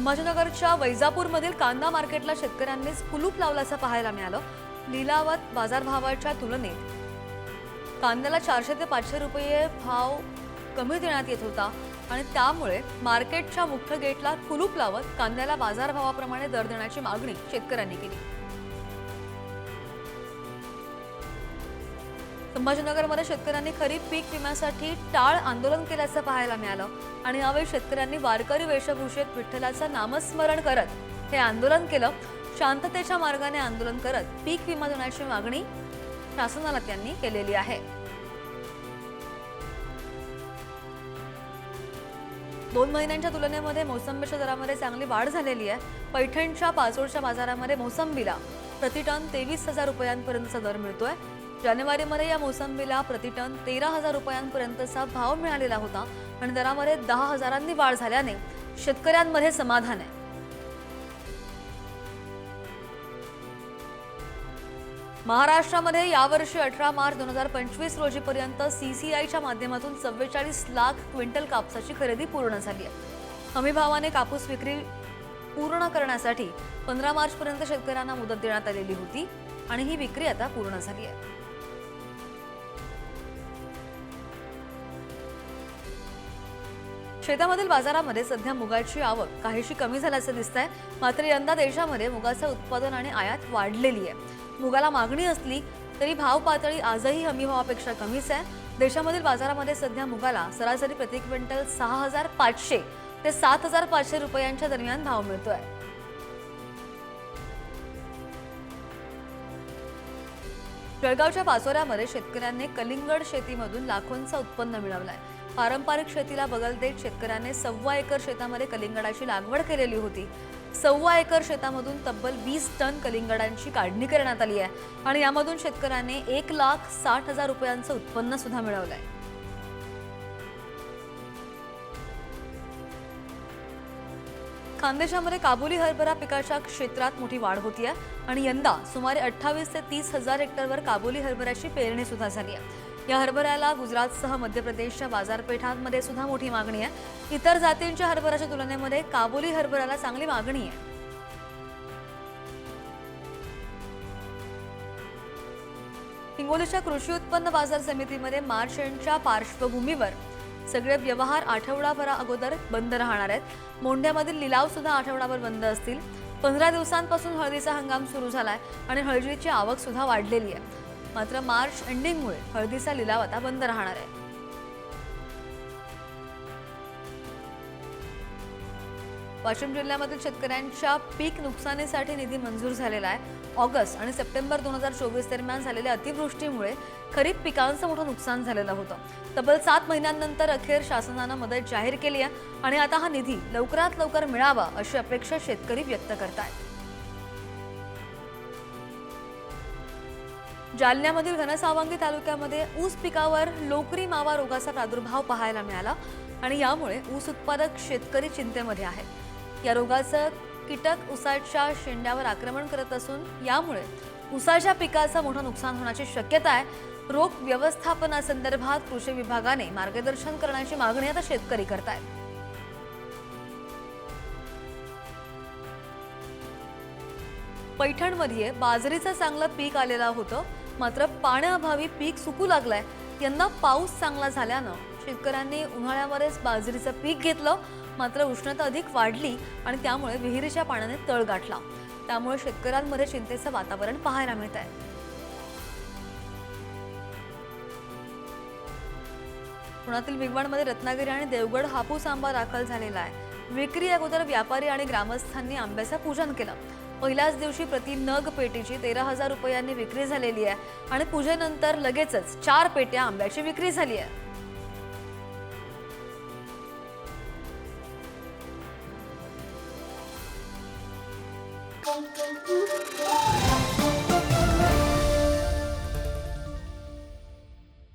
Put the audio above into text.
संभाजीनगरच्या वैजापूरमधील कांदा मार्केटला शेतकऱ्यांनीच कुलूप लावल्याचं पाहायला मिळालं। लिलावात बाजारभावाच्या तुलनेत कांद्याला 400 ते 500 रुपये भाव कमी देण्यात येत होता आणि त्यामुळे मार्केटच्या मुख्य गेटला कुलूप लावत कांद्याला बाजारभावाप्रमाणे दर देण्याची मागणी शेतकऱ्यांनी केली। संभाजीनगरमध्ये शेतकऱ्यांनी खरीप पीक विम्यासाठी टाळ आंदोलन केल्याचं पाहायला मिळालं आणि यावेळी शेतकऱ्यांनी वारकरी वेशभूषेत विठ्ठलाचं नामस्मरण करत हे आंदोलन केलं। शांततेच्या मार्गाने आंदोलन करत पीक विमा देण्याची मागणी शासनाला त्यांनी केलेली आहे। 2 महिन्यांच्या तुलनेमध्ये मोसंबीच्या दरामध्ये चांगली वाढ झालेली आहे। पैठणच्या पाचोडच्या बाजारामध्ये मोसंबीला प्रति टन 23,000 रुपयांपर्यंतचा दर मिळतोय। जानेवारीमध्ये या मोसंबीला प्रति टन 13,000 रुपयांपर्यंतचा भाव मिळालेला होता आणि दरामध्ये 10,000 वाढ झाल्याने शेतकऱ्यांमध्ये समाधान आहे। महाराष्ट्रामध्ये यावर्षी 18 मार्च 2025 रोजीपर्यंत सीसीआयच्या माध्यमातून 44 लाख क्विंटल कापसाची खरेदी पूर्ण झाली आहे। हमी भावाने कापूस विक्री पूर्ण करण्यासाठी 15 मार्च पर्यंत शेतकऱ्यांना मुदत देण्यात आलेली होती आणि ही विक्री आता पूर्ण झाली आहे। शेतामधील बाजारामध्ये सध्या मुगाची आवक काहीशी कमी झाल्याचं दिसतंय। मात्र यंदा देशामध्ये मुगाचं उत्पादन आणि आयात वाढलेली आहे। मुगाला मागणी असली तरी भाव पातळी आजही हमी भावापेक्षा कमीच आहे। देशामधील बाजारामध्ये सध्या मुगाला सरासरी प्रति क्विंटल 6,500 ते 7,500 रुपयांच्या दरम्यान भाव मिळतोय। जळगावच्या पाचोऱ्यामध्ये शेतकऱ्यांनी कलिंगड शेतीमधून लाखोंचं उत्पन्न मिळवलंय। पारंपरिक शेतीला बगल देत शेतकऱ्यांनी 1.25 एकर शेतामध्ये कलिंगडाची लागवड केलेली होती। 1.25 एकर शेतामधून तब्बल 20 टन कलिंगडांची काढणी करण्यात आली आहे आणि यामधून शेतकऱ्यांनी 1,60,000 रुपयांचं उत्पन्न सुद्धा मिळवलंय। खानदेशामध्ये काबुली हरभरा पिकाच्या क्षेत्रात मोठी वाढ होतीये आणि यंदा सुमारे 28 ते 30,000 हेक्टरवर काबुली हरभऱ्याची पेरणी सुद्धा झाली आहे। या हरभऱ्याला गुजरातसह मध्य प्रदेशच्या बाजारपेठांमध्ये सुद्धा मोठी मागणी आहे। इतर जातींच्या हरभऱ्याच्या तुलनेमध्ये काबुली हरभऱ्याला चांगली मागणी आहे। हिंगोलीच्या कृषी उत्पन्न बाजार समितीमध्ये मार्च एंडच्या पार्श्वभूमीवर सगळे व्यवहार आठवडाभरा अगोदर बंद राहणार आहेत। मोंढ्यामधील लिलाव सुद्धा आठवडाभर बंद असतील। 15 दिवसांपासून हळदीचा हंगाम सुरू झालाय आणि हळदीची आवक सुद्धा वाढलेली आहे। मात्र मार्च एंडिंगमुळे हळदीचा लिलाव आता बंद राहणार आहे। वाशिम जिल्ह्यामधील शेतकऱ्यांच्या पीक नुकसानीसाठी निधी मंजूर झालेला आहे। ऑगस्ट आणि सप्टेंबर 2024 दरम्यान झालेल्या अतिवृष्टीमुळे खरीप पिकांचं मोठं नुकसान झालेलं होतं। तब्बल 7 महिन्यांनंतर अखेर शासनानं मदत जाहीर केली आहे आणि आता हा निधी लवकरात लवकर मिळावा अशी अपेक्षा शेतकरी व्यक्त करतायत। जालन्यामधील घनसावंगी तालुक्यामध्ये ऊस पिकावर लोकरी मावा रोगाचा प्रादुर्भाव पाहायला मिळाला आणि यामुळे ऊस उत्पादक शेतकरी चिंतेमध्ये आहेत। या रोगाचं कीटक ऊसाच्या शेंड्यावर आक्रमण करत असून यामुळे ऊसाच्या पिकाचं मोठं नुकसान होण्याची शक्यता आहे। रोग व्यवस्थापनासंदर्भात कृषी विभागाने मार्गदर्शन करण्याची मागणी आता शेतकरी करतायत। पैठणमध्ये बाजरीचं चांगलं पीक आलेलं होतं, मात्र पाण्याअभावी पीक सुकू लागलंय। यंदा पाऊस चांगला झाल्यानं शेतकऱ्यांनी उन्हाळ्यामध्येच बाजरीचं पीक घेतलं, मात्र उष्णता अधिक वाढली आणि त्यामुळे विहिरीच्या पाण्याने तळ गाठला। त्यामुळे शेतकऱ्यांमध्ये चिंतेचं वातावरण पाहायला मिळत आहे। पुण्यातील भिगवणमध्ये रत्नागिरी आणि देवगड हापूस आंबा दाखल झालेला आहे। विक्री अगोदर व्यापारी आणि ग्रामस्थांनी आंब्याचं पूजन केलं। पहिल्याच दिवशी प्रति नग पेटीची 13,000 रुपयांनी विक्री झालेली आहे आणि पूजेनंतर लगेचच 4 पेट्या आंब्याची विक्री झाली आहे।